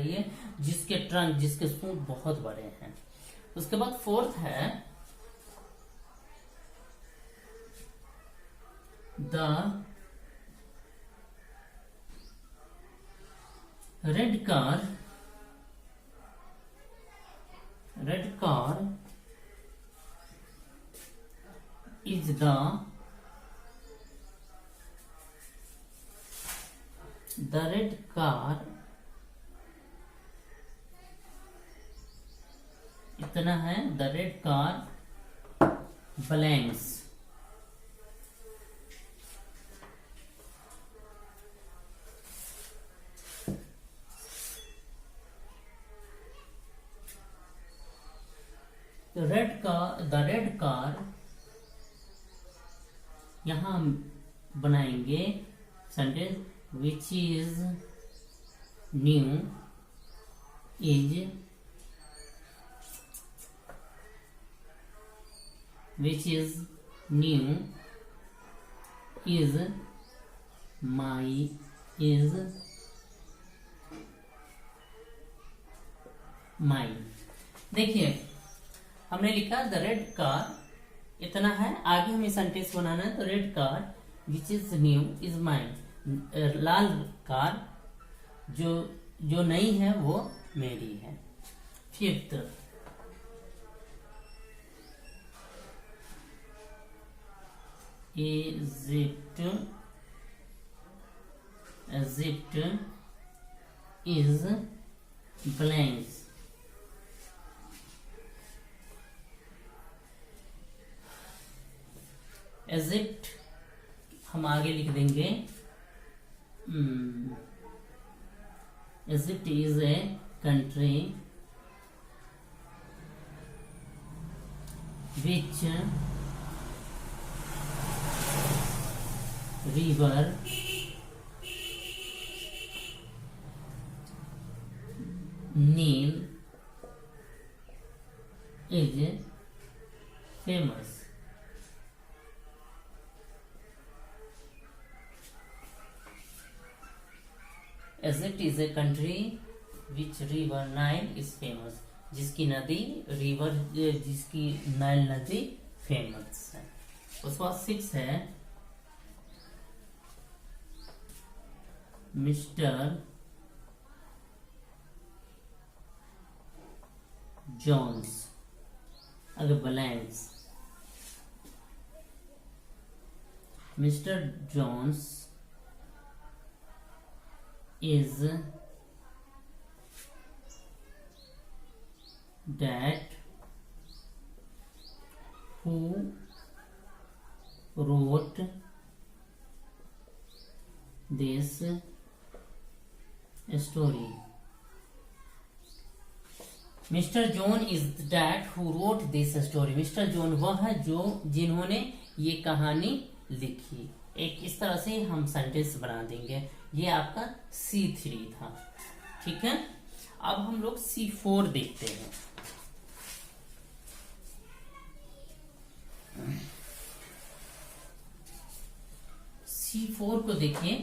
रही है, जिसके ट्रंक, जिसके सूंड बहुत बड़े हैं। उसके बाद फोर्थ है the red car is the red car, इतना है, the red car blanks. The red car, यहां हम बनाएंगे sentence which is new is which is new is mine। देखिए हमने लिखा द रेड कार, इतना है। आगे हमें सेंटेंस बनाना है, तो red car which is new is mine, Lal car जो नई है वो मेरी है। Fifth, Egypt is blank। Egypt हम आगे लिख देंगे, Egypt is a country which river Nile is famous। Egypt is a country which river Nile is famous, जिसकी नदी जिसकी नाइल नदी फेमस है। उसके बाद 6 है मिस्टर जॉन्स, अगर blanks, mister Johns is that who wrote this story. Mister John is that who wrote this story, mister John वह है जिन्होंने ये कहानी लिखी। एक इस तरह से हम सेंटेंस बना देंगे। ये आपका C3 था, ठीक है। अब हम लोग C4 देखते हैं। C4 को देखिए,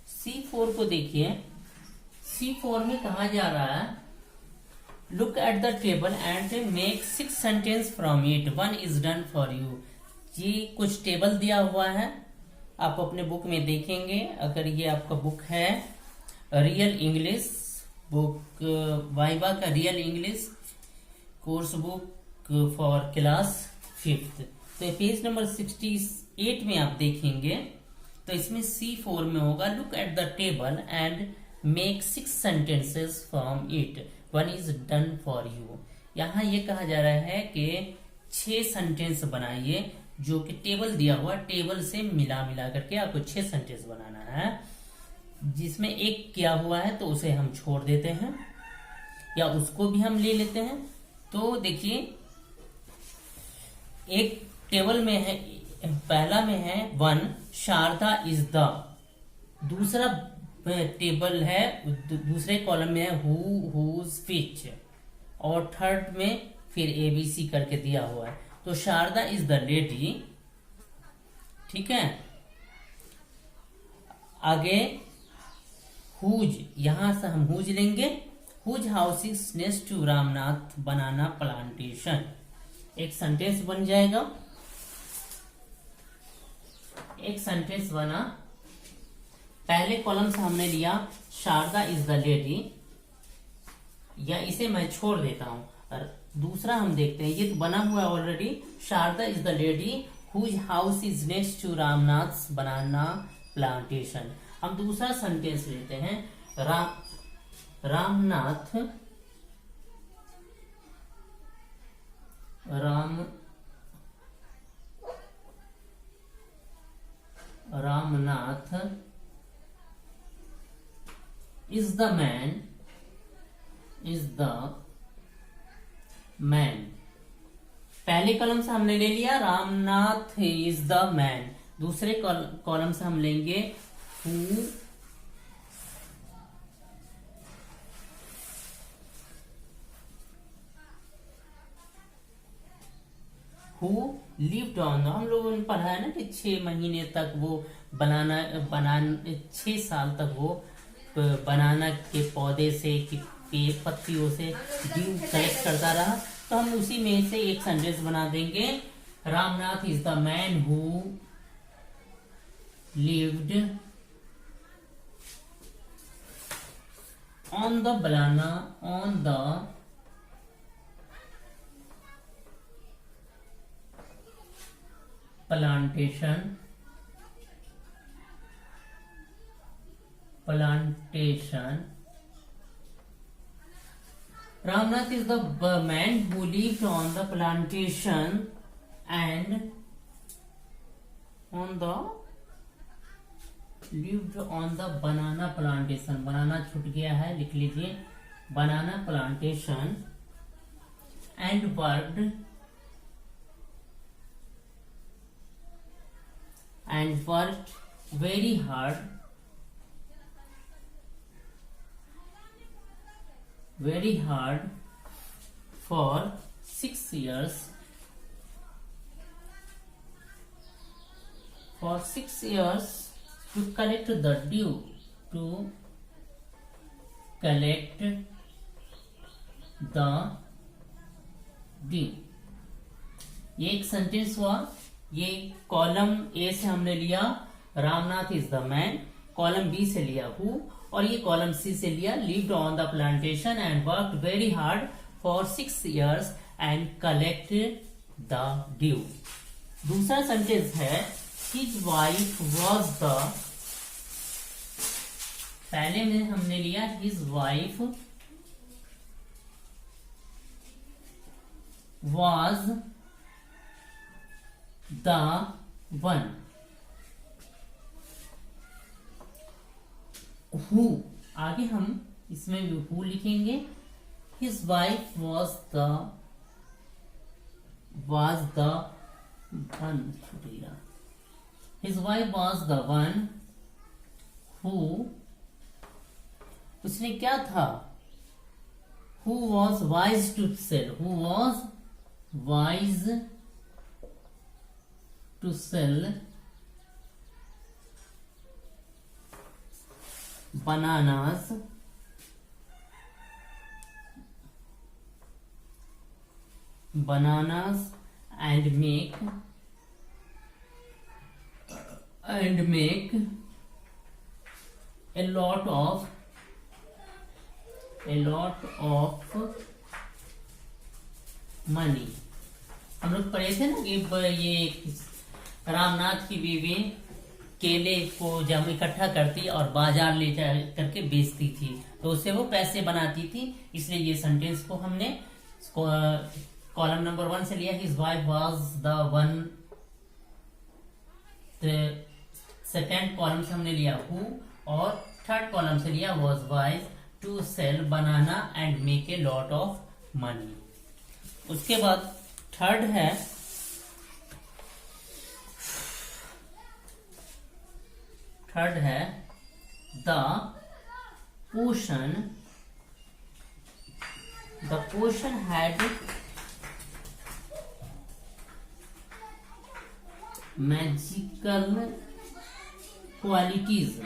C4 को देखिए। C4 में कहा जा रहा है look at the table and make 6 sentence from it, 1 is done for you. जी कुछ टेबल दिया हुआ है, आप अपने बुक में देखेंगे। अगर ये आपका बुक है रियल इंग्लिश बुक, वाइवा का real English course book for class 5th, तो पेज नंबर 68 में आप देखेंगे, तो इसमें C4 में होगा look at the table and make 6 sentences from it, 1 is done for you. यहाँ ये कहा जा रहा है कि 6 सेंटेंस बनाइए, जो कि टेबल दिया हुआ, टेबल से मिला करके आपको 6 सेंटेंस बनाना है। जिसमें एक किया हुआ है तो उसे हम छोड़ देते हैं या उसको भी हम ले लेते हैं। तो देखिए एक टेबल में है पहला में है 1, शारदा इज द। दूसरा टेबल है, दूसरे कॉलम में है हु, हुज, विच, और थर्ड में फिर ABC करके दिया हुआ है। तो शारदा इज द लेडी, ठीक है। आगे हुज, यहां से हम हुज लेंगे। Whose house is next to Ramnath banana plantation. एक सेंटेंस बन जाएगा, एक सेंटेंस बना। पहले कॉलम से हमने लिया शारदा इज द लेडी, या इसे मैं छोड़ देता हूं। और दूसरा हम देखते हैं, ये तो बना हुआ है already. Sharda is the lady whose house is next to Ramnath banana plantation. हम दूसरा सेंटेंस लेते हैं, रामनाथ is the man। पहले कॉलम से हमने ले लिया रामनाथ इज द मैन। दूसरे कॉलम से हम लेंगे हु लिव्ड ऑन। हम लोगों ने पढ़ा है ना कि 6 महीने तक वो बनाना 6 साल तक वो बनाना के पौधे से कि पत्तियों से ड्यू कलेक्ट करता रहा। तो हम उसी में से एक सेंटेंस बना देंगे, Ramnath is the man who lived on the plantation Ramnath is the man who lived on the plantation and lived on the banana plantation। बनाना छूट गया है, लिख लीजिए, banana plantation and worked very hard for 6 years to collect the dew, ये एक sentence हुआ। ये column A से हमने लिया Ramnath is the man, column B से लिया हु, और ये कॉलम सी से लिया lived on the plantation and worked very hard for 6 years and collected the due. दूसरा सेंटेंस है हिज वाइफ वॉज द, पहले में हमने लिया his wife was the one who, आगे हम इसमें भी हु लिखेंगे। His wife was the one, his wife was the one who, उसने क्या था, who was wise to sell, who was wise to sell bananas and make a lot of money। हम लोग पढ़े थे ना कि ये रामनाथ की बीवी केले को जब इकट्ठा करती और बाजार ले जा करके बेचती थी तो उससे वो पैसे बनाती थी। इसलिए ये सेंटेंस को हमने कॉलम नंबर 1 से लिया, his wife was the one. Second column से हमने लिया हु, और थर्ड कॉलम से लिया was wise to sell banana and make a lot of money. उसके बाद थर्ड है थर्ड है the potion had magical qualities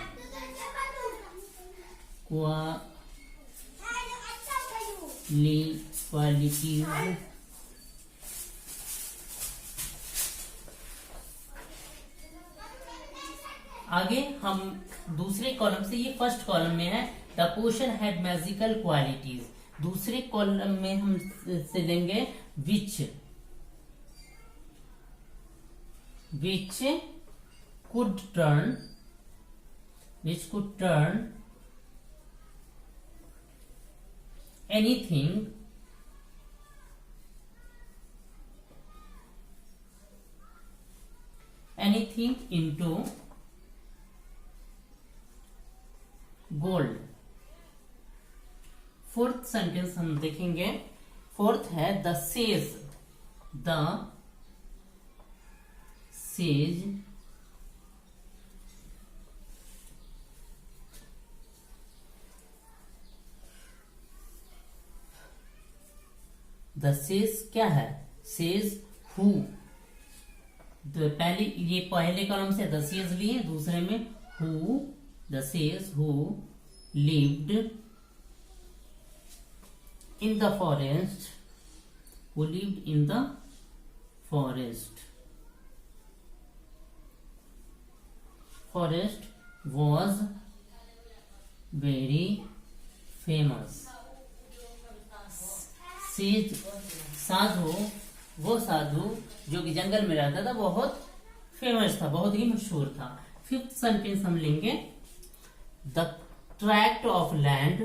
आगे हम दूसरे कॉलम से, ये फर्स्ट कॉलम में है, the potion had magical qualities. दूसरे कॉलम में हम से लेंगे which could turn anything into gold. Fourth sentence हम देखेंगे। फोर्थ है द सेज क्या है? Sage who. पहले कॉलम से द सेज लिए, दूसरे में who, the sage who lived in the forest, forest was very famous। Sage साधु, वो साधु जो कि जंगल में रहता था, बहुत फेमस था, बहुत ही मशहूर था। फिफ्थ सेंटेंस हम लेंगे the tract of land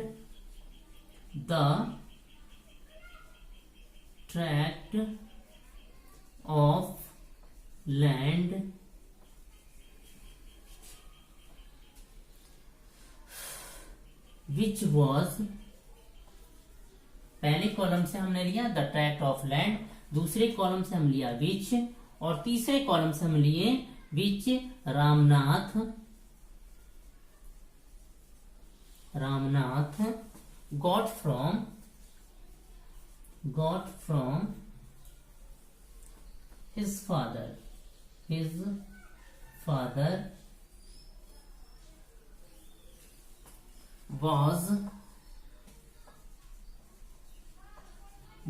which was, पहले कॉलम से हमने लिया द ट्रैक्ट ऑफ लैंड, दूसरे कॉलम से हम लिया विच, और तीसरे कॉलम से हम लिए विच Ramnath got from his father was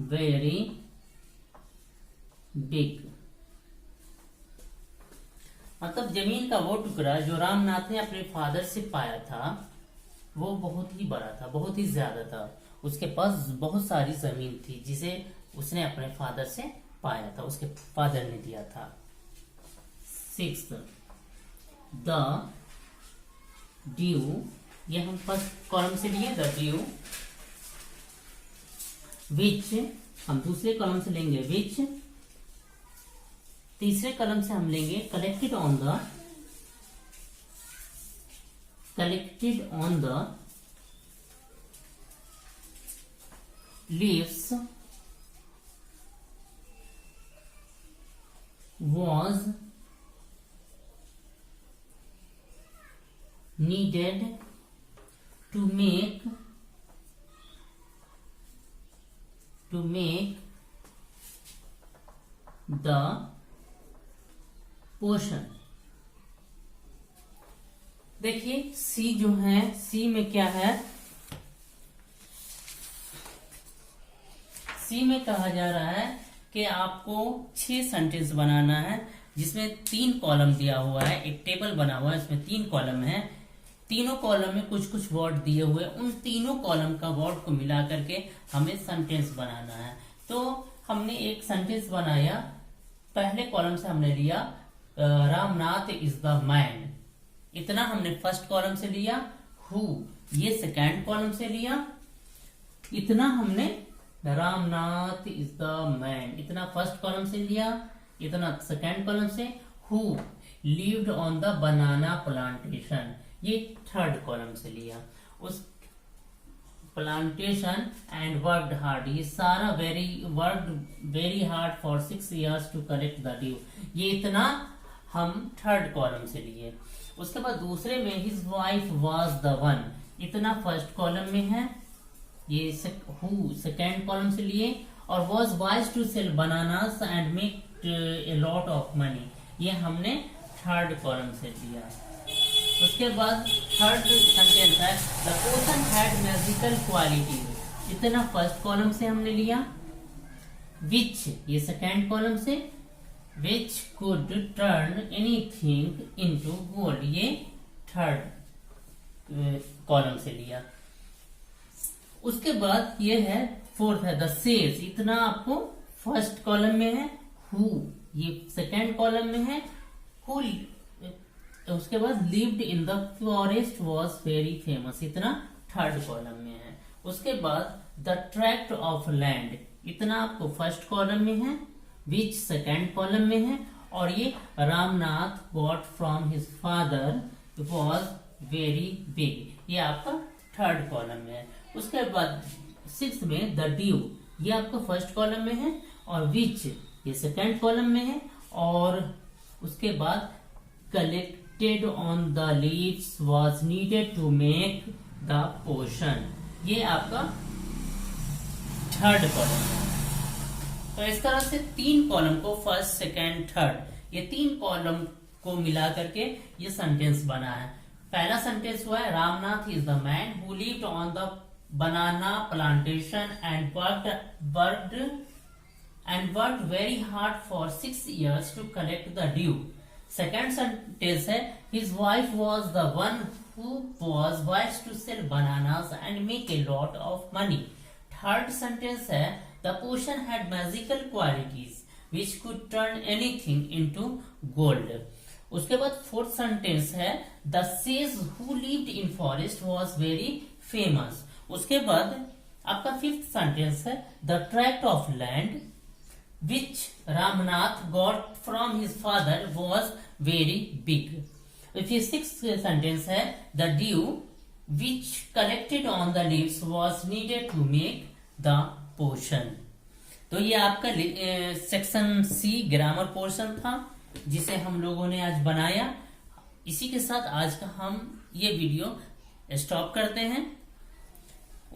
very big। मतलब जमीन का वो टुकड़ा जो रामनाथ ने अपने फादर से पाया था, वो बहुत ही बड़ा था, बहुत ही ज्यादा था। उसके पास बहुत सारी जमीन थी जिसे उसने अपने फादर से पाया था, उसके फादर ने दिया था। सिक्स्थ द ड्यू, ये हम फर्स्ट कॉलम से लिए द ड्यू, विच हम दूसरे कॉलम से लेंगे विच, तीसरे कॉलम से हम लेंगे collected on the leaves was needed to make the पोषण। देखिए सी जो है, सी में क्या है? सी में कहा जा रहा है कि आपको 6 सेंटेंस बनाना है, जिसमें 3 कॉलम दिया हुआ है, एक टेबल बना हुआ है, इसमें 3 कॉलम है। तीनों कॉलम में कुछ कुछ वर्ड दिए हुए, उन तीनों कॉलम का वर्ड को मिला करके हमें सेंटेंस बनाना है। तो हमने एक सेंटेंस बनाया, पहले कॉलम से हमने लिया रामनाथ इज द मैन, इतना हमने फर्स्ट कॉलम से लिया। हु ये सेकेंड कॉलम से लिया, इतना हमने रामनाथ इज द मैन, इतना फर्स्ट कॉलम से लिया, इतना सेकेंड कॉलम से। Who lived on the banana plantation, ये थर्ड कॉलम से लिया। उस प्लांटेशन एंड वर्कड हार्ड, ये सारा very hard for 6 years to collect the due, ये इतना हम थर्ड कॉलम से लिए। उसके बाद दूसरे में his wife was the one, इतना फर्स्ट कॉलम में है, ये हु सेकेंड कॉलम से लिए, और was wise to sell bananas and make a lot of money, ये हमने थर्ड कॉलम से लिया। उसके बाद थर्ड सेंटेंस है the potion had magical quality, इतना फर्स्ट कॉलम से हमने लिया। विच ये सेकेंड कॉलम से, which could turn anything into gold, ये थर्ड कॉलम से लिया। उसके बाद ये है फोर्थ है द सेज, इतना आपको फर्स्ट कॉलम में है। हु ये सेकेंड कॉलम में है। हु उसके बाद lived in the forest was very famous, इतना थर्ड कॉलम में है। उसके बाद द ट्रैक्ट ऑफ लैंड, इतना आपको फर्स्ट कॉलम में है। विच सेकेंड कॉलम में है। और ये Ramnath got from his father was very big, ये आपका थर्ड कॉलम में है। उसके बाद सिक्स में द ड्यू, ये आपका फर्स्ट कॉलम में है, और विच ये सेकेंड कॉलम में है। और उसके बाद collected on the leaves was needed to make the potion, ये आपका थर्ड कॉलम है। तो इस तरह से तीन कॉलम को फर्स्ट सेकेंड थर्ड, ये तीन कॉलम को मिला करके ये सेंटेंस बना है। पहला सेंटेंस हुआ है Ramnath is the man who lived on the banana plantation and worked very hard for 6 years to collect the dew. Second sentence है his wife was the one who was wise to sell bananas and make a lot of money. Third sentence है the potion had magical qualities which could turn anything into gold. उसके बाद fourth sentence है the sage who lived in forest was very famous. उसके बाद आपका fifth sentence है the tract of land which Ramnath got from his father was very big. फिर six sentence है the due which collected on the leaves was needed to make the potion. तो ये आपका section C grammar portion था जिसे हम लोगों ने आज बनाया। इसी के साथ आज का हम ये वीडियो स्टॉप करते हैं।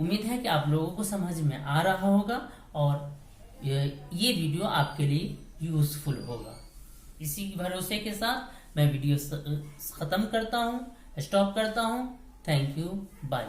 उम्मीद है कि आप लोगों को समझ में आ रहा होगा और ये वीडियो आपके लिए यूजफुल होगा। इसी भरोसे के साथ मैं वीडियो खत्म करता हूँ, स्टॉप करता हूँ। Thank you, bye.